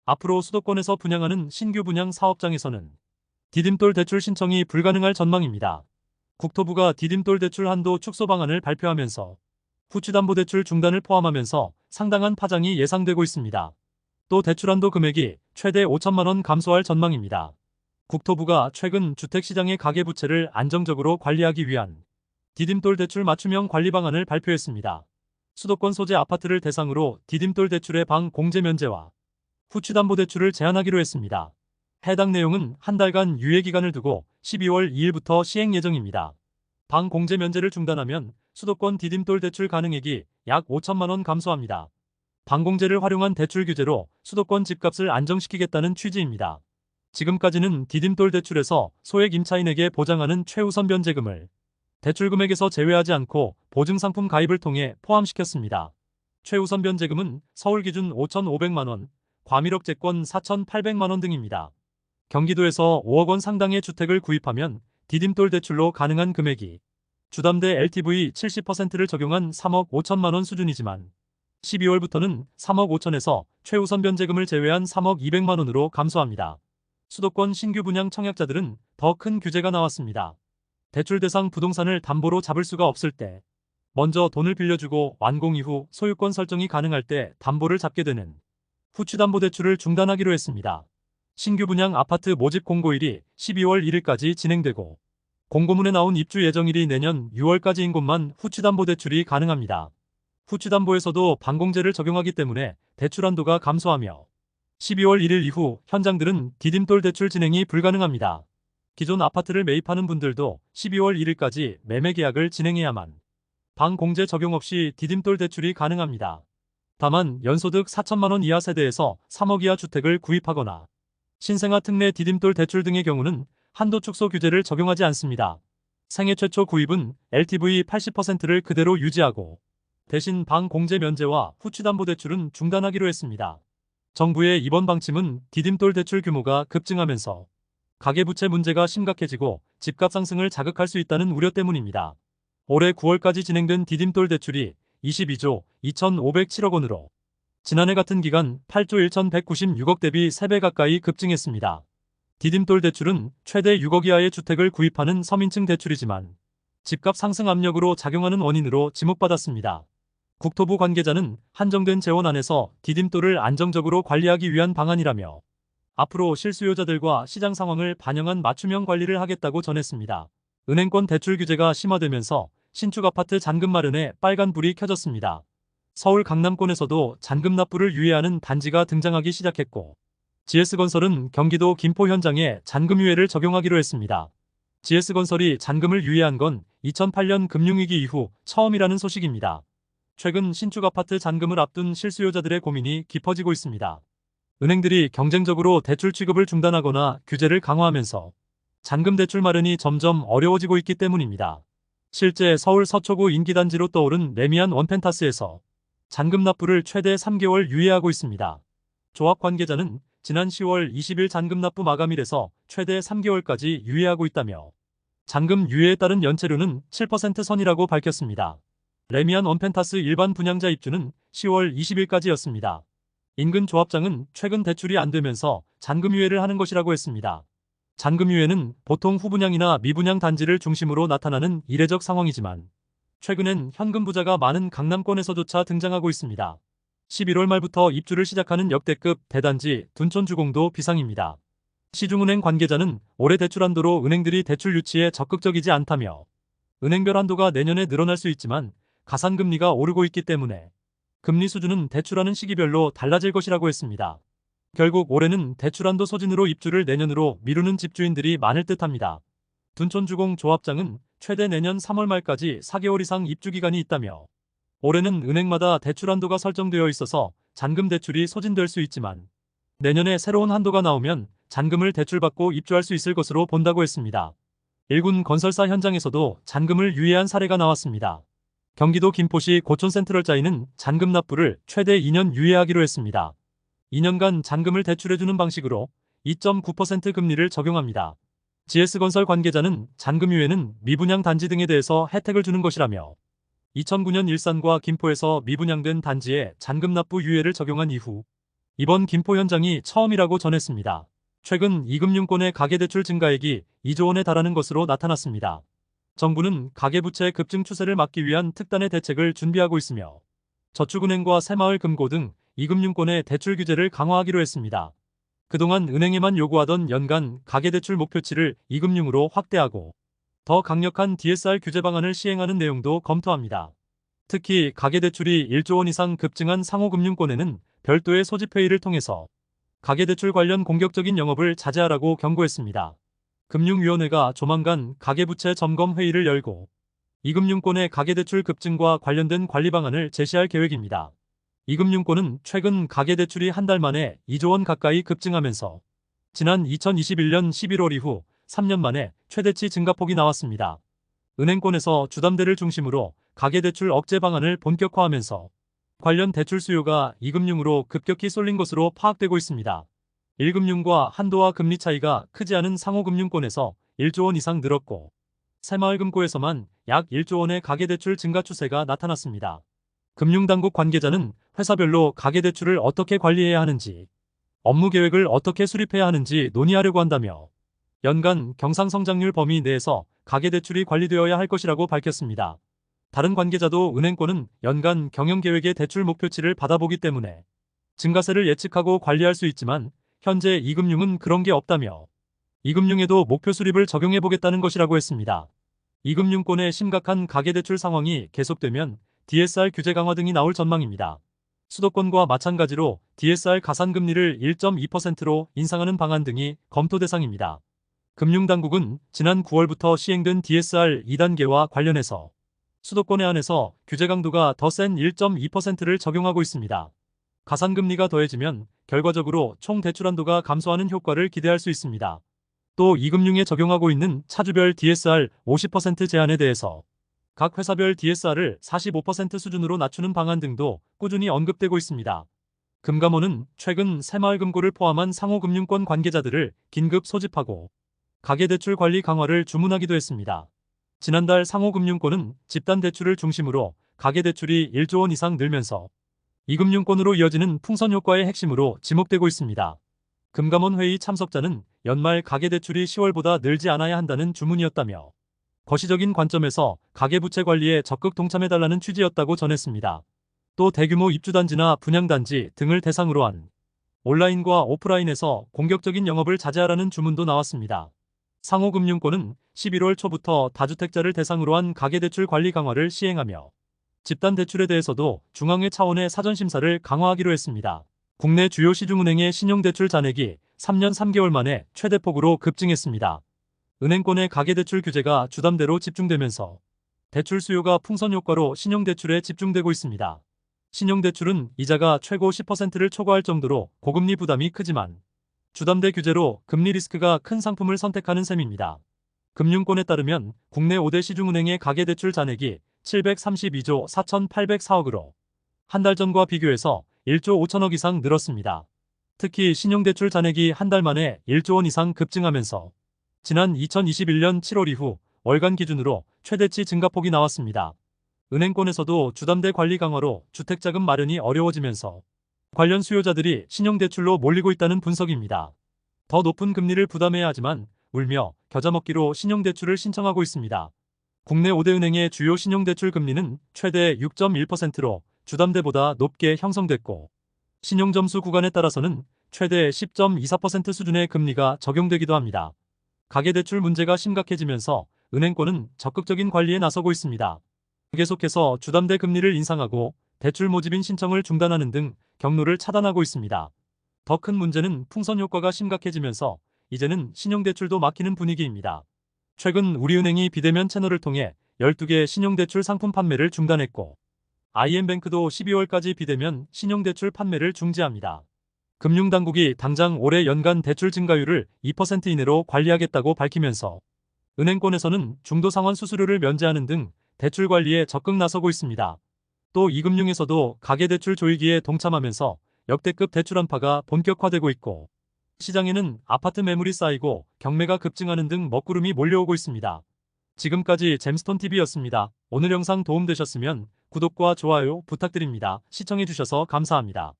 앞으로 수도권에서 분양하는 신규 분양 사업장에서는 디딤돌 대출 신청이 불가능할 전망입니다. 국토부가 디딤돌 대출 한도 축소 방안을 발표하면서 후취담보대출 중단을 포함하면서 상당한 파장이 예상되고 있습니다. 또 대출 한도 금액이 최대 5천만 원 감소할 전망입니다. 국토부가 최근 주택시장의 가계부채를 안정적으로 관리하기 위한 디딤돌 대출 맞춤형 관리 방안을 발표했습니다. 수도권 소재 아파트를 대상으로 디딤돌 대출의 방 공제 면제와 후취담보대출을 제한하기로 했습니다. 해당 내용은 한 달간 유예기간을 두고 12월 2일부터 시행 예정입니다. 방 공제 면제를 중단하면 수도권 디딤돌 대출 가능액이 약 5천만 원 감소합니다. 방 공제를 활용한 대출 규제로 수도권 집값을 안정시키겠다는 취지입니다. 지금까지는 디딤돌 대출에서 소액 임차인에게 보장하는 최우선 변제금을 대출 금액에서 제외하지 않고 보증상품 가입을 통해 포함시켰습니다. 최우선 변제금은 서울 기준 5,500만 원, 과밀억제권 4,800만 원 등입니다. 경기도에서 5억 원 상당의 주택을 구입하면 디딤돌 대출로 가능한 금액이 주담대 LTV 70%를 적용한 3억 5천만 원 수준이지만 12월부터는 3억 5천에서 최우선 변제금을 제외한 3억 200만 원으로 감소합니다. 수도권 신규 분양 청약자들은 더 큰 규제가 나왔습니다. 대출 대상 부동산을 담보로 잡을 수가 없을 때, 먼저 돈을 빌려주고 완공 이후 소유권 설정이 가능할 때 담보를 잡게 되는 후취담보대출을 중단하기로 했습니다. 신규 분양 아파트 모집 공고일이 12월 1일까지 진행되고 공고문에 나온 입주 예정일이 내년 6월까지인 곳만 후취담보대출이 가능합니다. 후취담보에서도 방공제를 적용하기 때문에 대출 한도가 감소하며 12월 1일 이후 현장들은 디딤돌 대출 진행이 불가능합니다. 기존 아파트를 매입하는 분들도 12월 1일까지 매매 계약을 진행해야만 방공제 적용 없이 디딤돌 대출이 가능합니다. 다만 연소득 4천만 원 이하 세대에서 3억 이하 주택을 구입하거나 신생아 특례 디딤돌 대출 등의 경우는 한도 축소 규제를 적용하지 않습니다. 생애 최초 구입은 LTV 80%를 그대로 유지하고 대신 방 공제 면제와 후취담보대출은 중단하기로 했습니다. 정부의 이번 방침은 디딤돌 대출 규모가 급증하면서 가계부채 문제가 심각해지고 집값 상승을 자극할 수 있다는 우려 때문입니다. 올해 9월까지 진행된 디딤돌 대출이 22조 2,507억 원으로 지난해 같은 기간 8조 1,196억 대비 3배 가까이 급증했습니다. 디딤돌 대출은 최대 6억 이하의 주택을 구입하는 서민층 대출이지만 집값 상승 압력으로 작용하는 원인으로 지목받았습니다. 국토부 관계자는 한정된 재원 안에서 디딤돌을 안정적으로 관리하기 위한 방안이라며 앞으로 실수요자들과 시장 상황을 반영한 맞춤형 관리를 하겠다고 전했습니다. 은행권 대출 규제가 심화되면서 신축 아파트 잔금 마련에 빨간불이 켜졌습니다. 서울 강남권에서도 잔금 납부를 유예하는 단지가 등장하기 시작했고 GS건설은 경기도 김포 현장에 잔금 유예를 적용하기로 했습니다. GS건설이 잔금을 유예한 건 2008년 금융위기 이후 처음이라는 소식입니다. 최근 신축 아파트 잔금을 앞둔 실수요자들의 고민이 깊어지고 있습니다. 은행들이 경쟁적으로 대출 취급을 중단하거나 규제를 강화하면서 잔금 대출 마련이 점점 어려워지고 있기 때문입니다. 실제 서울 서초구 인기단지로 떠오른 레미안 원펜타스에서 잔금 납부를 최대 3개월 유예하고 있습니다. 조합 관계자는 지난 10월 20일 잔금 납부 마감일에서 최대 3개월까지 유예하고 있다며 잔금 유예에 따른 연체료는 7% 선이라고 밝혔습니다. 레미안 원펜타스 일반 분양자 입주는 10월 20일까지였습니다. 인근 조합장은 최근 대출이 안 되면서 잔금 유예를 하는 것이라고 했습니다. 잔금 유예는 보통 후분양이나 미분양 단지를 중심으로 나타나는 이례적 상황이지만 최근엔 현금 부자가 많은 강남권에서조차 등장하고 있습니다. 11월 말부터 입주를 시작하는 역대급 대단지 둔촌주공도 비상입니다. 시중은행 관계자는 올해 대출 한도로 은행들이 대출 유치에 적극적이지 않다며 은행별 한도가 내년에 늘어날 수 있지만 가산금리가 오르고 있기 때문에 금리 수준은 대출하는 시기별로 달라질 것이라고 했습니다. 결국 올해는 대출 한도 소진으로 입주를 내년으로 미루는 집주인들이 많을 듯합니다. 둔촌주공 조합장은 최대 내년 3월 말까지 4개월 이상 입주 기간이 있다며 올해는 은행마다 대출 한도가 설정되어 있어서 잔금 대출이 소진될 수 있지만 내년에 새로운 한도가 나오면 잔금을 대출받고 입주할 수 있을 것으로 본다고 했습니다. 일군 건설사 현장에서도 잔금을 유예한 사례가 나왔습니다. 경기도 김포시 고촌센트럴자이는 잔금 납부를 최대 2년 유예하기로 했습니다. 2년간 잔금을 대출해주는 방식으로 2.9% 금리를 적용합니다. GS건설 관계자는 잔금 유예는 미분양 단지 등에 대해서 혜택을 주는 것이라며 2009년 일산과 김포에서 미분양된 단지에 잔금 납부 유예를 적용한 이후 이번 김포 현장이 처음이라고 전했습니다. 최근 이금융권의 가계대출 증가액이 2조 원에 달하는 것으로 나타났습니다. 정부는 가계부채 급증 추세를 막기 위한 특단의 대책을 준비하고 있으며 저축은행과 새마을금고 등 이금융권의 대출 규제를 강화하기로 했습니다. 그동안 은행에만 요구하던 연간 가계대출 목표치를 이금융으로 확대하고 더 강력한 DSR 규제 방안을 시행하는 내용도 검토합니다. 특히 가계대출이 1조 원 이상 급증한 상호금융권에는 별도의 소집회의를 통해서 가계대출 관련 공격적인 영업을 자제하라고 경고했습니다. 금융위원회가 조만간 가계부채 점검 회의를 열고 이금융권의 가계대출 급증과 관련된 관리 방안을 제시할 계획입니다. 이금융권은 최근 가계대출이 한 달 만에 2조 원 가까이 급증하면서 지난 2021년 11월 이후 3년 만에 최대치 증가폭이 나왔습니다. 은행권에서 주담대를 중심으로 가계대출 억제 방안을 본격화하면서 관련 대출 수요가 이금융으로 급격히 쏠린 것으로 파악되고 있습니다. 1금융과 한도와 금리 차이가 크지 않은 상호금융권에서 1조 원 이상 늘었고 새마을금고에서만 약 1조 원의 가계대출 증가 추세가 나타났습니다. 금융당국 관계자는 회사별로 가계대출을 어떻게 관리해야 하는지, 업무 계획을 어떻게 수립해야 하는지 논의하려고 한다며 연간 경상성장률 범위 내에서 가계대출이 관리되어야 할 것이라고 밝혔습니다. 다른 관계자도 은행권은 연간 경영계획의 대출 목표치를 받아보기 때문에 증가세를 예측하고 관리할 수 있지만 현재 이금융은 그런 게 없다며 이금융에도 목표 수립을 적용해보겠다는 것이라고 했습니다. 이금융권의 심각한 가계대출 상황이 계속되면 DSR 규제 강화 등이 나올 전망입니다. 수도권과 마찬가지로 DSR 가산금리를 1.2%로 인상하는 방안 등이 검토 대상입니다. 금융당국은 지난 9월부터 시행된 DSR 2단계와 관련해서 수도권에 한해서 규제 강도가 더 센 1.2%를 적용하고 있습니다. 가산금리가 더해지면 결과적으로 총 대출 한도가 감소하는 효과를 기대할 수 있습니다. 또 이금융에 적용하고 있는 차주별 DSR 50% 제한에 대해서 각 회사별 DSR을 45% 수준으로 낮추는 방안 등도 꾸준히 언급되고 있습니다. 금감원은 최근 새마을금고를 포함한 상호금융권 관계자들을 긴급 소집하고 가계대출 관리 강화를 주문하기도 했습니다. 지난달 상호금융권은 집단대출을 중심으로 가계대출이 1조 원 이상 늘면서 이금융권으로 이어지는 풍선 효과의 핵심으로 지목되고 있습니다. 금감원 회의 참석자는 연말 가계대출이 10월보다 늘지 않아야 한다는 주문이었다며 거시적인 관점에서 가계부채 관리에 적극 동참해달라는 취지였다고 전했습니다. 또 대규모 입주단지나 분양단지 등을 대상으로 한 온라인과 오프라인에서 공격적인 영업을 자제하라는 주문도 나왔습니다. 상호금융권은 11월 초부터 다주택자를 대상으로 한 가계대출 관리 강화를 시행하며 집단대출에 대해서도 중앙회 차원의 사전심사를 강화하기로 했습니다. 국내 주요 시중은행의 신용대출 잔액이 3년 3개월 만에 최대폭으로 급증했습니다. 은행권의 가계대출 규제가 주담대로 집중되면서 대출 수요가 풍선 효과로 신용대출에 집중되고 있습니다. 신용대출은 이자가 최고 10%를 초과할 정도로 고금리 부담이 크지만 주담대 규제로 금리 리스크가 큰 상품을 선택하는 셈입니다. 금융권에 따르면 국내 5대 시중은행의 가계대출 잔액이 732조 4,804억으로 한 달 전과 비교해서 1조 5천억 이상 늘었습니다. 특히 신용대출 잔액이 한 달 만에 1조 원 이상 급증하면서 지난 2021년 7월 이후 월간 기준으로 최대치 증가폭이 나왔습니다. 은행권에서도 주담대 관리 강화로 주택자금 마련이 어려워지면서 관련 수요자들이 신용대출로 몰리고 있다는 분석입니다. 더 높은 금리를 부담해야 하지만 울며 겨자 먹기로 신용대출을 신청하고 있습니다. 국내 5대 은행의 주요 신용대출 금리는 최대 6.1%로 주담대보다 높게 형성됐고 신용점수 구간에 따라서는 최대 10.24% 수준의 금리가 적용되기도 합니다. 가계대출 문제가 심각해지면서 은행권은 적극적인 관리에 나서고 있습니다. 계속해서 주담대 금리를 인상하고 대출 모집인 신청을 중단하는 등 경로를 차단하고 있습니다. 더 큰 문제는 풍선 효과가 심각해지면서 이제는 신용대출도 막히는 분위기입니다. 최근 우리은행이 비대면 채널을 통해 12개 신용대출 상품 판매를 중단했고 IM뱅크도 12월까지 비대면 신용대출 판매를 중지합니다. 금융당국이 당장 올해 연간 대출 증가율을 2% 이내로 관리하겠다고 밝히면서 은행권에서는 중도상환 수수료를 면제하는 등 대출 관리에 적극 나서고 있습니다. 또 이금융에서도 가계대출 조이기에 동참하면서 역대급 대출 한파가 본격화되고 있고 시장에는 아파트 매물이 쌓이고 경매가 급증하는 등 먹구름이 몰려오고 있습니다. 지금까지 잼스톤TV였습니다. 오늘 영상 도움되셨으면 구독과 좋아요 부탁드립니다. 시청해주셔서 감사합니다.